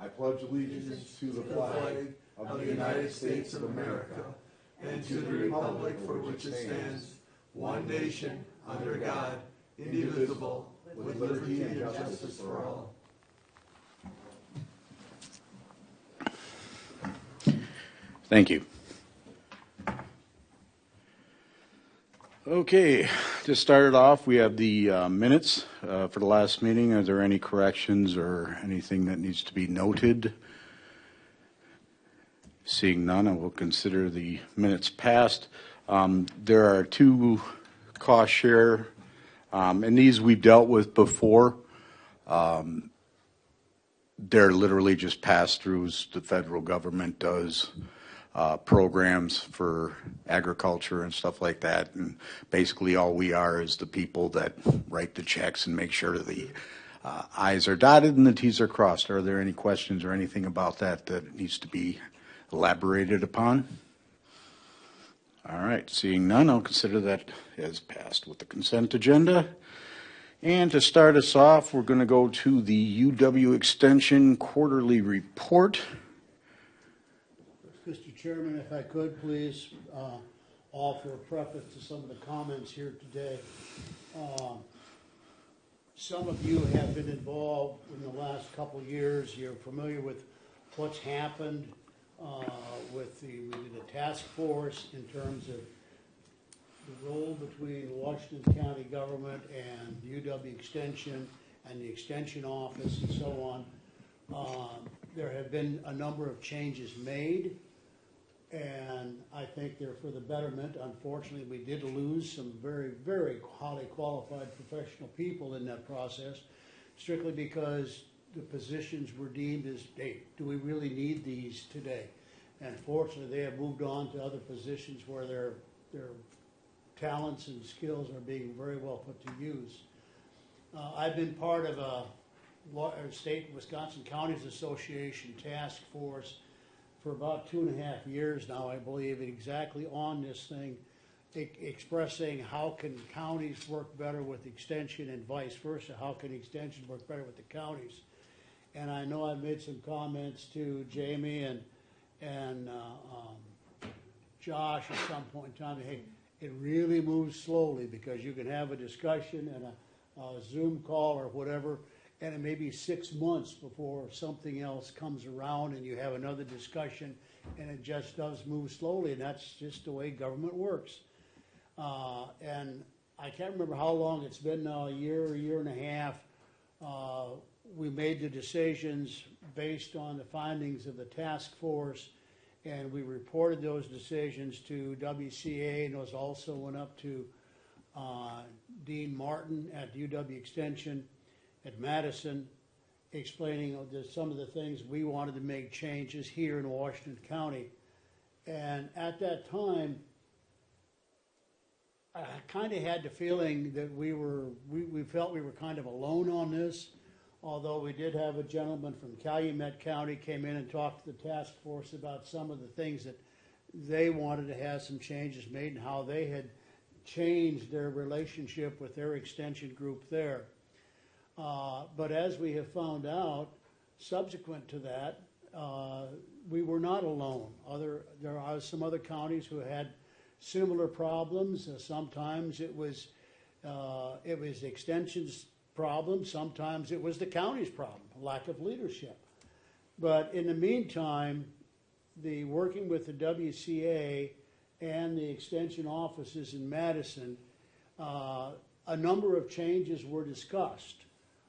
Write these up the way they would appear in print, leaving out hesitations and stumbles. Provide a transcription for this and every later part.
I pledge allegiance to the flag of the United States of America and to the republic for which it stands, one nation, under God, indivisible, with liberty and justice for all. Thank you. Okay, to start it off, we have the minutes for the last meeting. Are there any corrections or anything that needs to be noted? Seeing none, I will consider the minutes passed. There are two cost share, and these we've dealt with before. They're literally just pass-throughs the federal government does. Programs for agriculture and stuff like that, and basically all we are is the people that write the checks and make sure the I's are dotted and the T's are crossed. Are there any questions or anything about that that needs to be elaborated upon? All right, seeing none, I'll consider that as passed with the consent agenda. And to start us off, we're going to go to the UW Extension quarterly report. Mr. Chairman, if I could please offer a preface to some of the comments here today. Some of you have been involved in the last couple of years. You're familiar with what's happened with we did a task force in terms of the role between Washington County government and UW Extension and the Extension office and so on. There have been a number of changes made, and I think they're for the betterment. Unfortunately, we did lose some very, very highly qualified professional people in that process, strictly because the positions were deemed as, hey, do we really need these today? And fortunately, they have moved on to other positions where their talents and skills are being very well put to use. I've been part of a state Wisconsin Counties Association task force for about 2.5 years now, I believe, exactly on this thing, expressing how can counties work better with extension and vice versa. How can extension work better with the counties? And I know I made some comments to Jamie and Josh at some point in time. Hey, it really moves slowly because you can have a discussion and a Zoom call or whatever, and it may be 6 months before something else comes around and you have another discussion, and it just does move slowly, and that's just the way government works. And I can't remember how long it's been now, a year and a half. We made the decisions based on the findings of the task force, and we reported those decisions to WCA, and those also went up to Dean Martin at UW Extension at Madison, explaining some of the things we wanted to make changes here in Washington County. And at that time, I kind of had the feeling that we felt we were kind of alone on this, although we did have a gentleman from Calumet County came in and talked to the task force about some of the things that they wanted to have some changes made and how they had changed their relationship with their extension group there. But as we have found out, subsequent to that, we were not alone. There are some other counties who had similar problems. Sometimes it was extension's problem. Sometimes it was the county's problem, lack of leadership. But in the meantime, working with the WCA and the extension offices in Madison, a number of changes were discussed.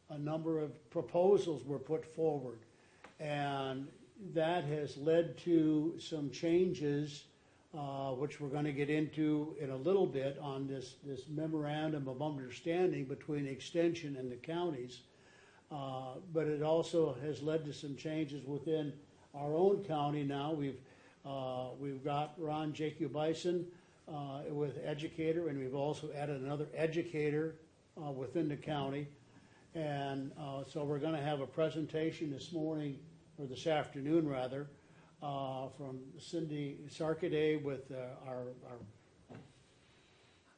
A number of proposals were put forward, and that has led to some changes, which we're going to get into in a little bit on this memorandum of understanding between Extension and the counties. But it also has led to some changes within our own county now. We've got Ron Jacob Bison with educator, and we've also added another educator within the county. And so we're going to have a presentation this morning, or this afternoon rather, from Cindy Sarkaday with our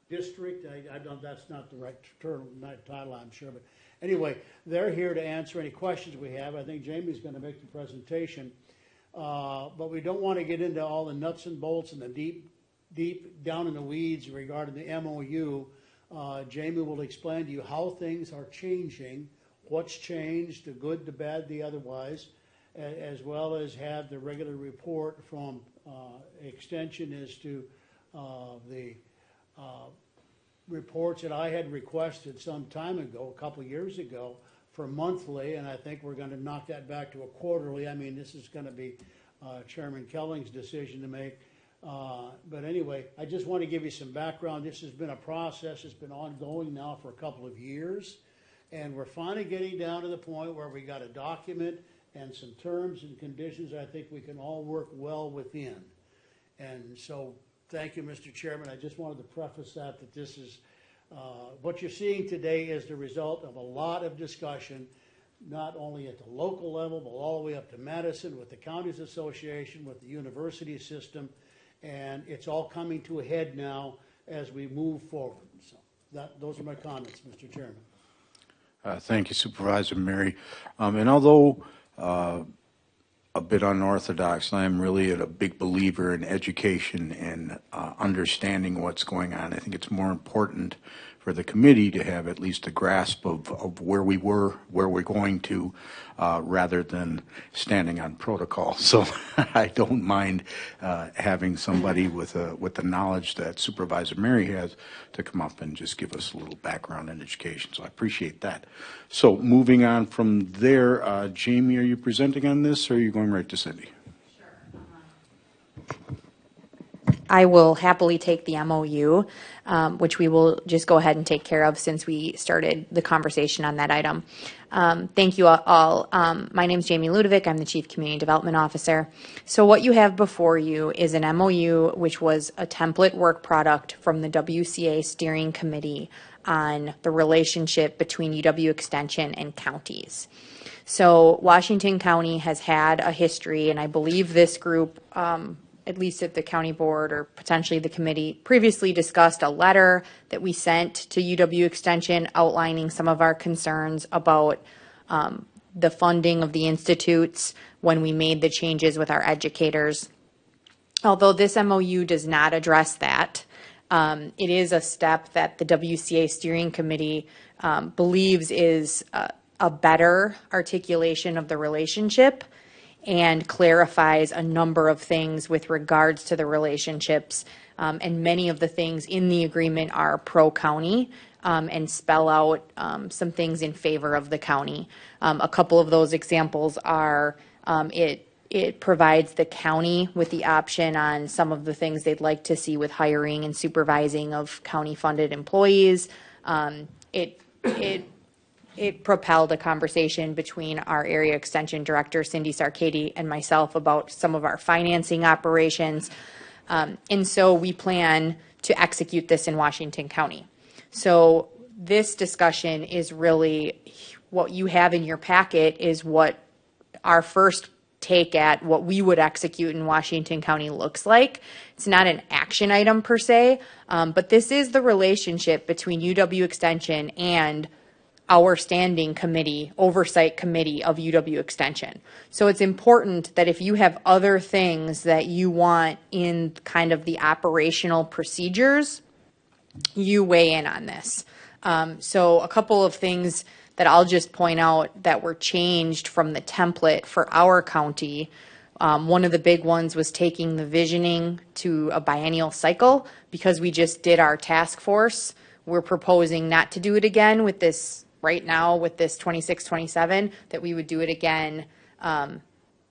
district, I don't, that's not the right term, not title, I'm sure, but anyway, they're here to answer any questions we have. I think Jamie's gonna make the presentation. But we don't want to get into all the nuts and bolts and the deep down in the weeds regarding the MOU. Jamie will explain to you how things are changing, what's changed, the good, the bad, the otherwise, as well as have the regular report from Extension as to the reports that I had requested some time ago, a couple of years ago, for monthly, and I think we're going to knock that back to a quarterly. I mean, this is going to be Chairman Kelling's decision to make. But anyway, I just want to give you some background. This has been a process. It's been ongoing now for a couple of years, and we're finally getting down to the point where we got a document and some terms and conditions I think we can all work well within. And so, thank you, Mr. Chairman. I just wanted to preface that this is, what you're seeing today is the result of a lot of discussion, not only at the local level, but all the way up to Madison, with the Counties Association, with the university system, and it's all coming to a head now as we move forward. So those are my comments, Mr. Chairman. Thank you, Supervisor Mary. And although a bit unorthodox, I am really a big believer in education and understanding what's going on. I think it's more important for the committee to have at least a grasp of where we were, where we're going to, rather than standing on protocol. So I don't mind having somebody with the knowledge that Supervisor Mary has to come up and just give us a little background in education. So I appreciate that. So moving on from there, Jamie, are you presenting on this, or are you going right to Cindy? I will happily take the MOU, which we will just go ahead and take care of since we started the conversation on that item. Thank you all. My name is Jamie Ludovic. I'm the Chief Community Development Officer. So what you have before you is an MOU, which was a template work product from the WCA Steering Committee on the relationship between UW Extension and counties. So Washington County has had a history, and I believe this group, at least at the county board or potentially the committee, previously discussed a letter that we sent to UW Extension outlining some of our concerns about the funding of the institutes when we made the changes with our educators. Although this MOU does not address that, it is a step that the WCA Steering Committee believes is a better articulation of the relationship and clarifies a number of things with regards to the relationships. And many of the things in the agreement are pro-county and spell out some things in favor of the county. A couple of those examples are it provides the county with the option on some of the things they'd like to see with hiring and supervising of county-funded employees. It propelled a conversation between our area extension director, Cindy Sarkady, and myself about some of our financing operations. And so we plan to execute this in Washington County. So this discussion is really what you have in your packet is what our first take at what we would execute in Washington County looks like. It's not an action item per se, but this is the relationship between UW Extension and our standing committee, oversight committee of UW Extension. So it's important that if you have other things that you want in kind of the operational procedures, you weigh in on this. So a couple of things that I'll just point out that were changed from the template for our county. One of the big ones was taking the visioning to a biennial cycle because we just did our task force. We're proposing not to do it again with this right now with this 26-27, that we would do it again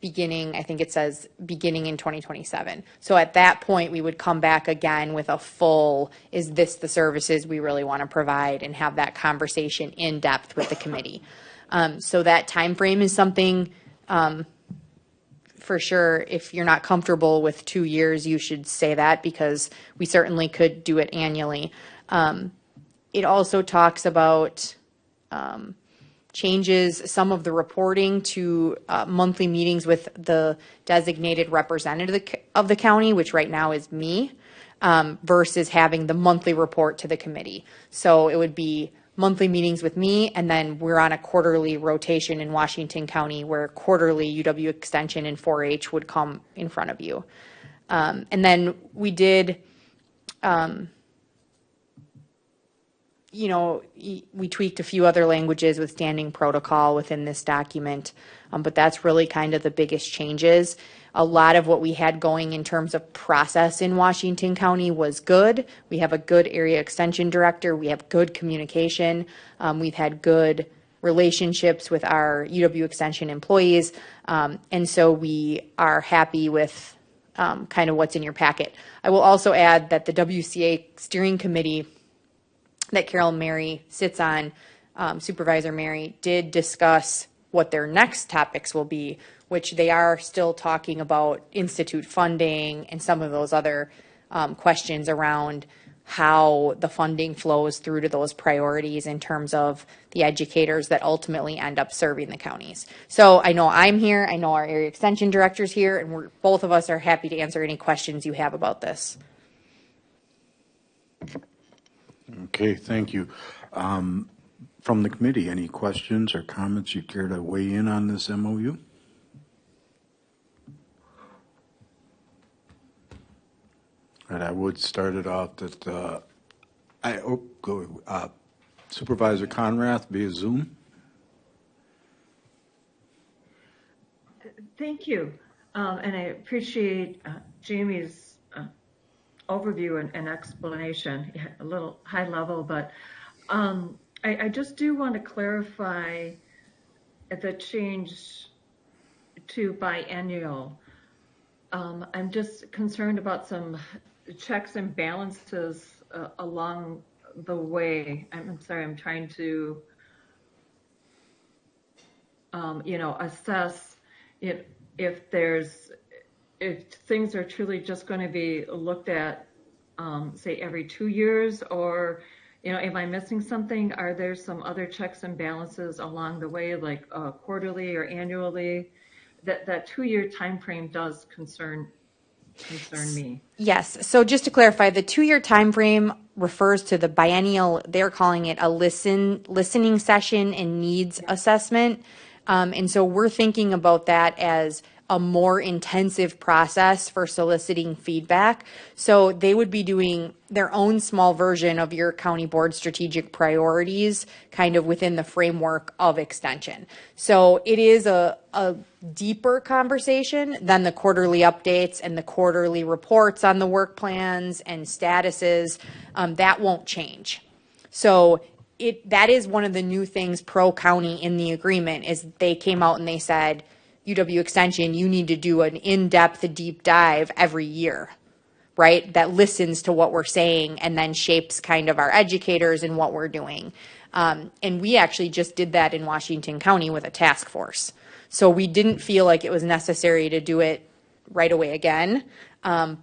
beginning, I think it says beginning in 2027. So at that point, we would come back again with a full, is this the services we really want to provide, and have that conversation in depth with the committee. So that time frame is something, for sure, if you're not comfortable with 2 years, you should say that, because we certainly could do it annually. It also talks about changes some of the reporting to monthly meetings with the designated representative of the county, which right now is me. versus having the monthly report to the committee. So it would be monthly meetings with me, and then we're on a quarterly rotation in Washington County where quarterly UW Extension and 4-H would come in front of you. And then we did, we tweaked a few other languages with standing protocol within this document, but that's really kind of the biggest changes. A lot of what we had going in terms of process in Washington County was good. We have a good area extension director. We have good communication. We've had good relationships with our UW Extension employees. And so we are happy with kind of what's in your packet. I will also add that the WCA steering committee that Carol Mary sits on, Supervisor Mary, did discuss what their next topics will be, which they are still talking about institute funding and some of those other questions around how the funding flows through to those priorities in terms of the educators that ultimately end up serving the counties. So I know I'm here, I know our area extension director's here, and both of us are happy to answer any questions you have about this. Okay, thank you. From the committee, any questions or comments you care to weigh in on this MOU? And I would start it off that Supervisor Conrath via Zoom. Thank you, and I appreciate Jamie's overview and explanation. A little high level, but I just do want to clarify the change to biennial. I'm just concerned about some checks and balances along the way. I'm sorry, I'm trying to, assess if things are truly just going to be looked at, say, every 2 years, or, am I missing something? Are there some other checks and balances along the way, like quarterly or annually? That 2-year time frame does concern me. Yes. So just to clarify, the 2-year time frame refers to the biennial. They're calling it a listening session and needs assessment. And so we're thinking about that as a more intensive process for soliciting feedback. So they would be doing their own small version of your county board strategic priorities kind of within the framework of extension. So it is a deeper conversation than the quarterly updates and the quarterly reports on the work plans and statuses. That won't change. So that is one of the new things pro county in the agreement is they came out and they said, UW Extension, you need to do an in-depth, deep dive every year, right? That listens to what we're saying and then shapes kind of our educators and what we're doing. And we actually just did that in Washington County with a task force. So we didn't feel like it was necessary to do it right away again. And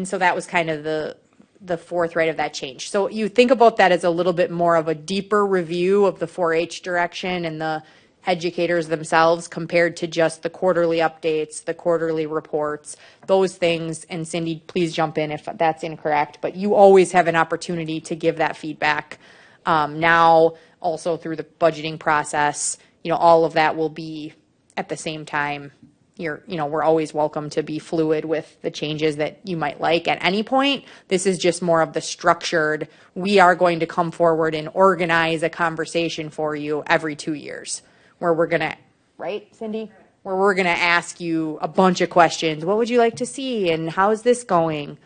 so that was kind of the forthright of that change. So you think about that as a little bit more of a deeper review of the 4-H direction and the educators themselves compared to just the quarterly updates, the quarterly reports, those things. And Cindy, please jump in if that's incorrect, but you always have an opportunity to give that feedback. Now, also through the budgeting process, all of that will be at the same time. We're always welcome to be fluid with the changes that you might like at any point. This is just more of the structured, we are going to come forward and organize a conversation for you every 2 years. Where we're going to, right, Cindy? Where we're going to ask you a bunch of questions. What would you like to see? And how is this going?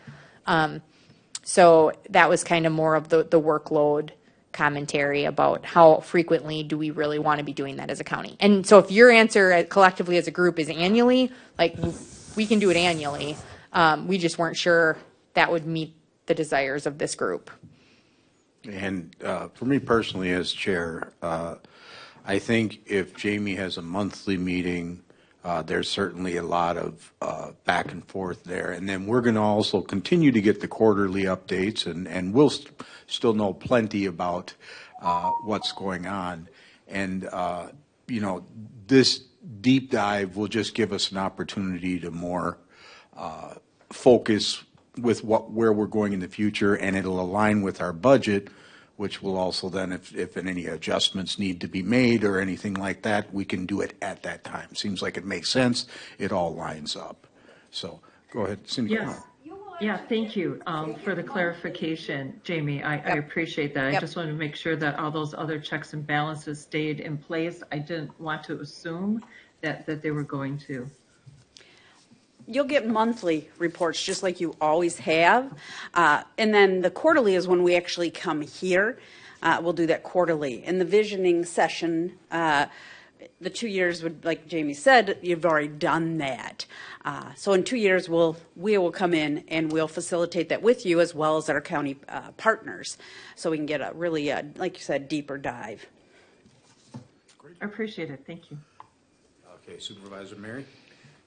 So that was kind of more of the workload commentary about how frequently do we really want to be doing that as a county. And so if your answer collectively as a group is annually, like we can do it annually. We just weren't sure that would meet the desires of this group. And for me personally as chair, I think if Jamie has a monthly meeting, there's certainly a lot of back and forth there. And then we're going to also continue to get the quarterly updates, and we'll still know plenty about what's going on. And, this deep dive will just give us an opportunity to more focus with where we're going in the future, and it'll align with our budget, which will also then, if any adjustments need to be made or anything like that, we can do it at that time. Seems like it makes sense. It all lines up. So go ahead, Cindy. Yes. Yeah, thank you for the clarification, Jamie. I appreciate that. I Yep. just wanted to make sure that all those other checks and balances stayed in place. I didn't want to assume that they were going to. You'll get monthly reports, just like you always have. And then the quarterly is when we actually come here. We'll do that quarterly. In the visioning session, the 2 years would, like Jamie said, you've already done that. So in 2 years, we will come in and we'll facilitate that with you as well as our county partners. So we can get a really, like you said, deeper dive. I appreciate it. Thank you. Okay, Supervisor Mary?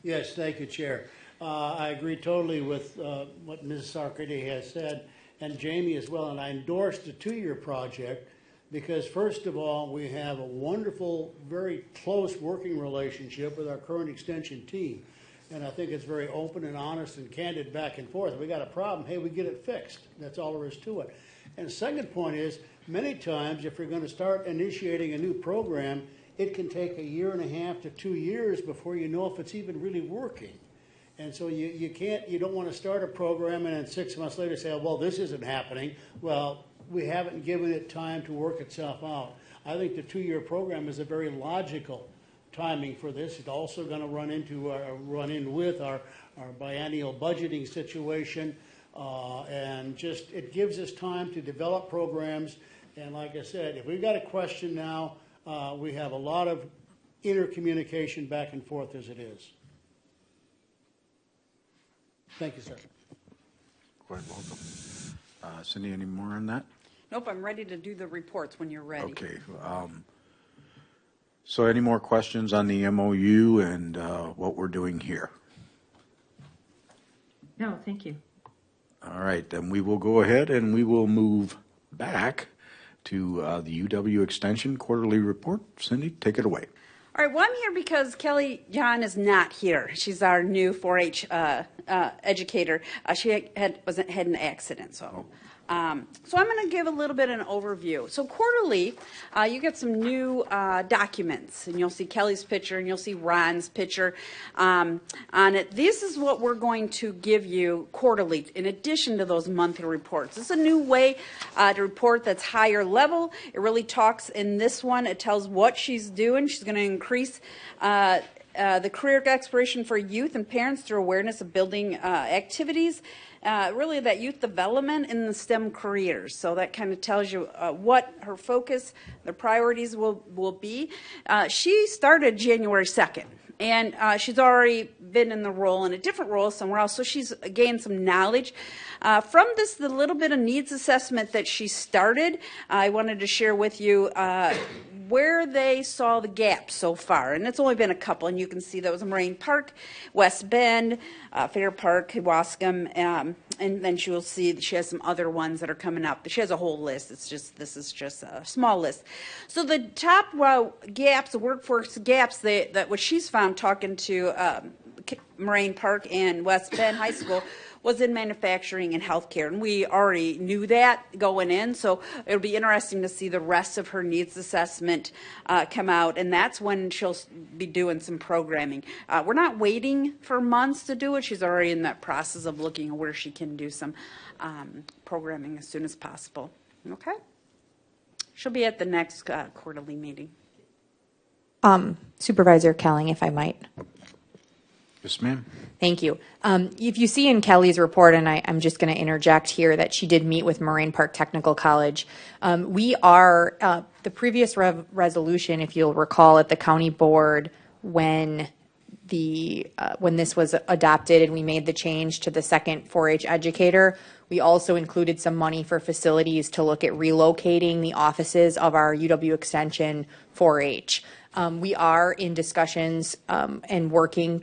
Yes, thank you, Chair. I agree totally with what Mrs. Sarkady has said, and Jamie as well, and I endorse the 2-year project because, first of all, we have a wonderful, very close working relationship with our current extension team. And I think it's very open and honest and candid back and forth. If we got a problem, hey, we get it fixed. That's all there is to it. And the second point is, many times, if you're going to start initiating a new program, it can take 1.5 to 2 years before you know if it's even really working. And so you don't want to start a program and then 6 months later say, oh, well, this isn't happening. Well, we haven't given it time to work itself out. I think the 2-year program is a very logical timing for this. It's also going to run in with our biennial budgeting situation. And just, it gives us time to develop programs. And like I said, if we've got a question now, we have a lot of intercommunication back and forth as it is. Thank you, sir. Quite welcome. Cindy, any more on that? Nope, I'm ready to do the reports when you're ready. Okay. So any more questions on the MOU and what we're doing here? No, thank you. All right, then we will go ahead and we will move back to the UW Extension Quarterly Report. Cindy, take it away. All right, well, I'm here because Kelly John is not here. She's our new 4-H educator. She had an accident, so. So I'm going to give a little bit of an overview. So quarterly, you get some new documents, and you'll see Kelly's picture, and you'll see Ron's picture on it. This is what we're going to give you quarterly, in addition to those monthly reports. It's a new way to report that's higher level. It really talks in this one. It tells what she's doing. She's going to increase the career exploration for youth and parents through awareness of building activities. Really that youth development in the STEM careers. So that kind of tells you what her focus, the priorities will be. She started January 2nd. And she's already been in the role, in a different role somewhere else, so she's gained some knowledge. From this, the little bit of needs assessment that she started, I wanted to share with you where they saw the gaps so far. And it's only been a couple, and you can see that was Moraine Park, West Bend, Fair Park, Kewaskum, and then she will see that she has some other ones that are coming up. But she has a whole list. This is just a small list. So the top gaps, the workforce gaps that what she's found talking to Moraine Park and West Bend High School was in manufacturing and healthcare, and we already knew that going in, so it'll be interesting to see the rest of her needs assessment come out, and that's when she'll be doing some programming. We're not waiting for months to do it. She's already in that process of looking where she can do some programming as soon as possible. Okay? She'll be at the next quarterly meeting. Supervisor Kelling, if I might. Yes, ma'am. Thank you. If you see in Kelly's report, and I'm just going to interject here, that she did meet with Moraine Park Technical College. We are, the previous resolution, if you'll recall, at the county board when this was adopted and we made the change to the second 4-H educator, we also included some money for facilities to look at relocating the offices of our UW Extension 4-H. We are in discussions and working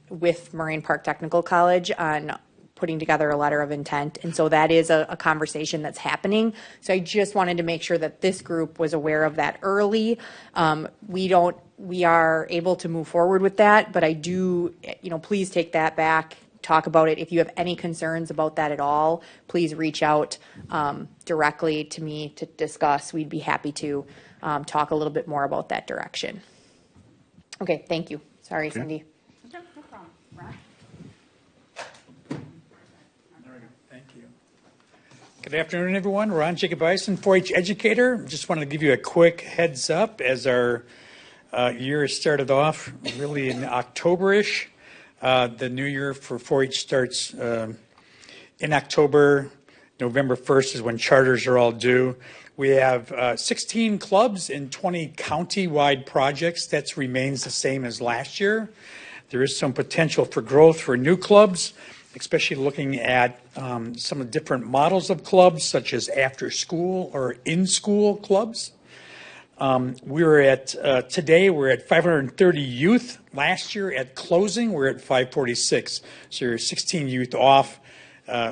with Moraine Park Technical College on putting together a letter of intent. And so that is a conversation that's happening. So I just wanted to make sure that this group was aware of that early. We are able to move forward with that, but I do, please take that back talk about it. If you have any concerns about that at all, please reach out directly to me to discuss. We'd be happy to talk a little bit more about that direction. Okay, thank you. Sorry, Cindy. No problem. Ron? Thank you. Good afternoon, everyone. Ron Jacob Eisen, 4-H educator. Just wanted to give you a quick heads up as our year started off really in October-ish. The new year for 4-H starts in October. November 1st is when charters are all due. We have 16 clubs and 20 county-wide projects. That remains the same as last year. There is some potential for growth for new clubs, especially looking at some of the different models of clubs, such as after-school or in-school clubs. Today we're at 530 youth. Last year at closing, we're at 546. So you're 16 youth off.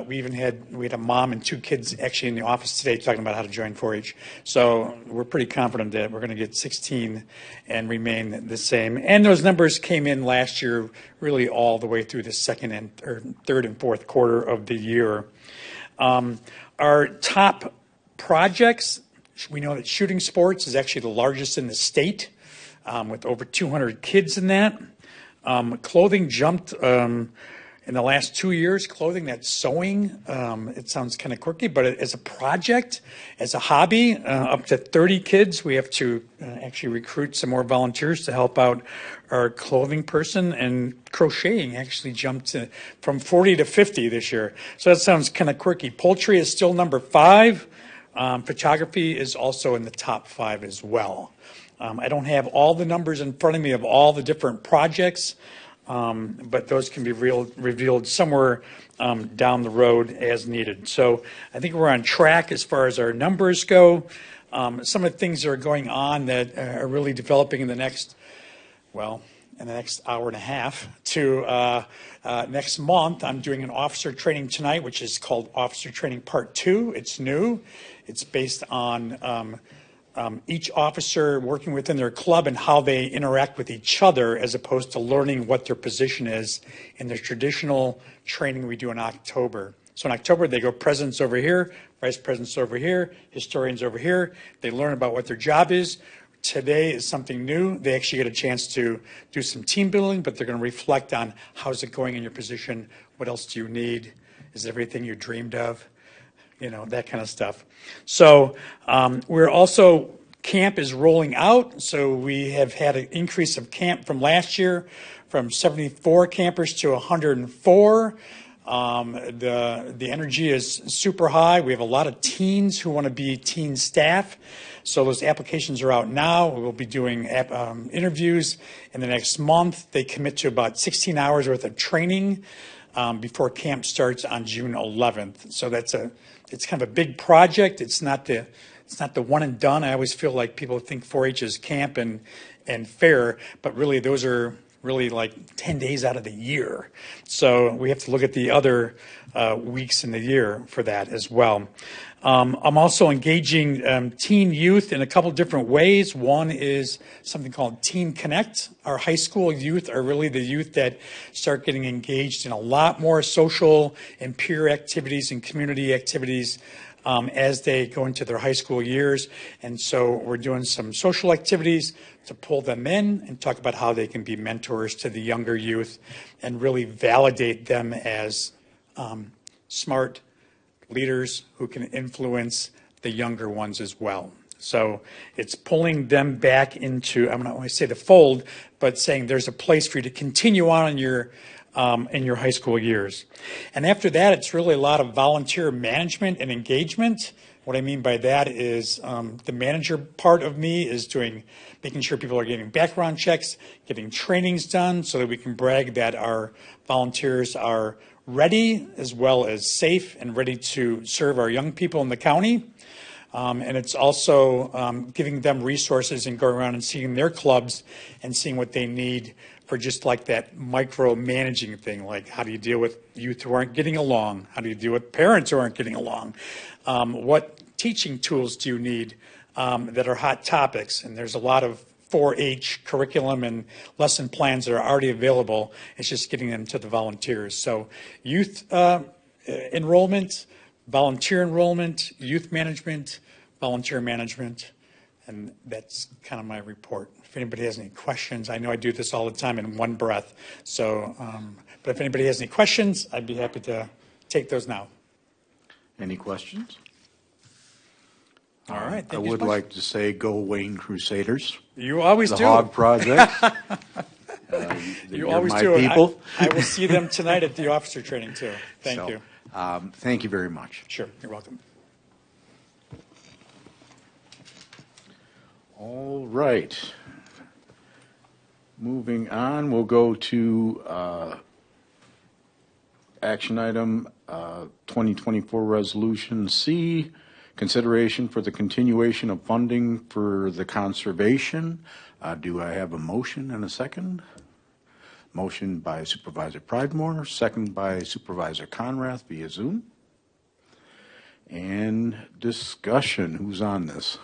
We had a mom and 2 kids actually in the office today talking about how to join 4-H. So we're pretty confident that we're going to get 16 and remain the same. And those numbers came in last year really all the way through the third and fourth quarter of the year. Our top projects, we know that shooting sports is actually the largest in the state, with over 200 kids in that. Clothing jumped in the last 2 years. Clothing, that's sewing. It sounds kind of quirky, but as a project, as a hobby, up to 30 kids. We have to actually recruit some more volunteers to help out our clothing person. And crocheting actually jumped from 40 to 50 this year. So that sounds kind of quirky. Poultry is still number 5. Photography is also in the top 5 as well. I don't have all the numbers in front of me of all the different projects, but those can be revealed somewhere down the road as needed. So I think we're on track as far as our numbers go. Some of the things that are going on that are really developing in the next hour and a half to next month. I'm doing an officer training tonight, which is called Officer Training Part 2. It's new. It's based on each officer working within their club and how they interact with each other, as opposed to learning what their position is in the traditional training we do in October. So in October, they go presidents over here, vice presidents over here, historians over here. They learn about what their job is. Today is something new. They actually get a chance to do some team building, but they're going to reflect on how's it going in your position. What else do you need? Is it everything you dreamed of? That kind of stuff. So we're also, camp is rolling out. So we have had an increase of camp from last year from 74 campers to 104. The energy is super high. We have a lot of teens who want to be teen staff. So those applications are out now. We'll be doing interviews in the next month. They commit to about 16 hours worth of training before camp starts on June 11th. So it's kind of a big project. It's not the one and done. I always feel like people think 4-H is camp and fair, but really those are really like 10 days out of the year. So we have to look at the other weeks in the year for that as well. I'm also engaging teen youth in a couple different ways. One is something called Teen Connect. Our high school youth are really the youth that start getting engaged in a lot more social and peer activities and community activities as they go into their high school years. And so we're doing some social activities to pull them in and talk about how they can be mentors to the younger youth and really validate them as smart leaders who can influence the younger ones as well. So it's pulling them back into, I'm not going to say the fold, but saying there's a place for you to continue on in your high school years. And after that, it's really a lot of volunteer management and engagement. What I mean by that is the manager part of me is making sure people are getting background checks, getting trainings done so that we can brag that our volunteers are ready as well as safe and ready to serve our young people in the county. And it's also giving them resources and going around and seeing their clubs and seeing what they need for just like that micromanaging thing, like how do you deal with youth who aren't getting along? How do you deal with parents who aren't getting along? What teaching tools do you need that are hot topics? And there's a lot of 4-H curriculum and lesson plans that are already available. It's just getting them to the volunteers. So youth enrollment, volunteer enrollment, youth management, volunteer management, and that's kind of my report. If anybody has any questions, I know I do this all the time in one breath. So, but if anybody has any questions, I'd be happy to take those now. Any questions? All right. I Thank you so would much. like to say, go Wayne Crusaders. You always The do. Hog Project. You You're always my do. people. I will see them tonight at the officer training too. Thank So, you. Thank you very much. Sure. You're welcome. All right. Moving on, we'll go to action item 2024 Resolution C, consideration for the continuation of funding for the conservation. Do I have a motion and a second? Motion by Supervisor Pridemore, second by Supervisor Conrath via Zoom. And discussion, who's on this?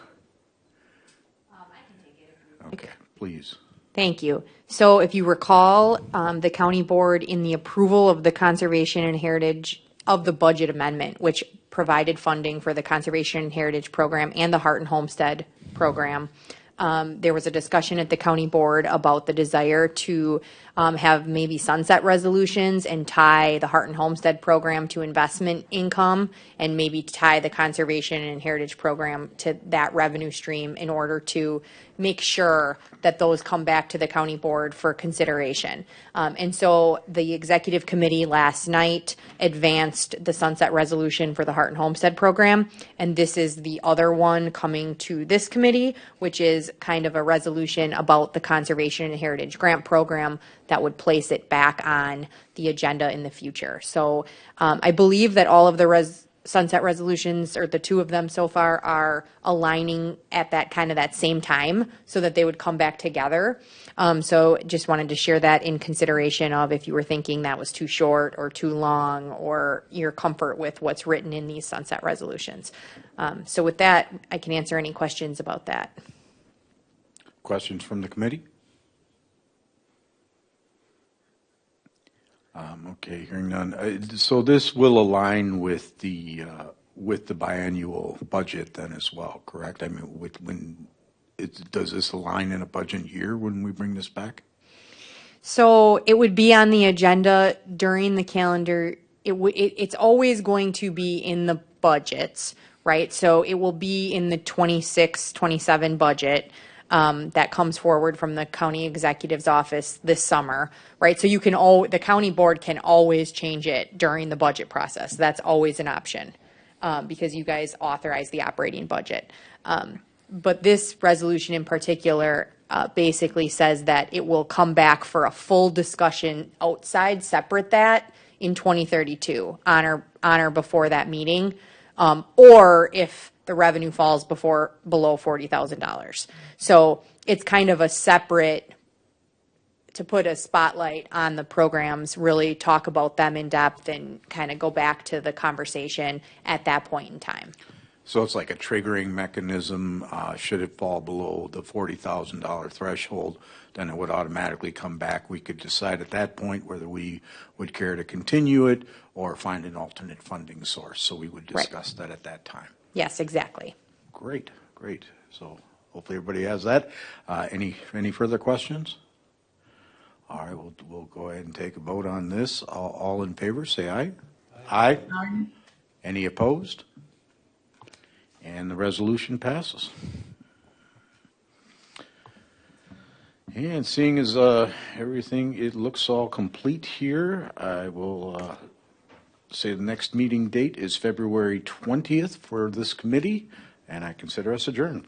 Okay, please. Thank you. So if you recall, the county board in the approval of the conservation and heritage of the budget amendment, which provided funding for the conservation and heritage program and the Heart and Homestead program, there was a discussion at the county board about the desire to have maybe sunset resolutions and tie the Heart and Homestead program to investment income and maybe tie the conservation and heritage program to that revenue stream in order to make sure that those come back to the county board for consideration. And so the executive committee last night advanced the sunset resolution for the Heart and Homestead program. And this is the other one coming to this committee, which is kind of a resolution about the conservation and heritage grant program that would place it back on the agenda in the future. So I believe that all of the sunset resolutions, or the two of them so far, are aligning at that kind of that same time so that they would come back together. So just wanted to share that in consideration of if you were thinking that was too short or too long, or your comfort with what's written in these sunset resolutions. So with that, I can answer any questions about that. Questions from the committee? Okay, hearing none. So this will align with the biannual budget then as well, correct? I mean, does this align in a budget year when we bring this back? So it would be on the agenda during the calendar. It's always going to be in the budgets, right? So it will be in the 26, 27 budget. That comes forward from the county executive's office this summer, right? So the county board can always change it during the budget process. That's always an option, because you guys authorize the operating budget. But this resolution in particular basically says that it will come back for a full discussion outside, separate that in 2032, on or before that meeting, or if the revenue falls below $40,000. So it's kind of a separate, to put a spotlight on the programs, really talk about them in depth and kind of go back to the conversation at that point in time. So it's like a triggering mechanism. Should it fall below the $40,000 threshold, then it would automatically come back. We could decide at that point whether we would care to continue it or find an alternate funding source. So we would discuss that at that time. Yes, exactly. Great, great. So hopefully everybody has that. Any further questions? All right, we'll go ahead and take a vote on this. All in favor, say aye. Aye. Aye. Any opposed? And the resolution passes. And seeing as everything, it looks all complete here, I will say the next meeting date is February 20th for this committee, and I consider us adjourned.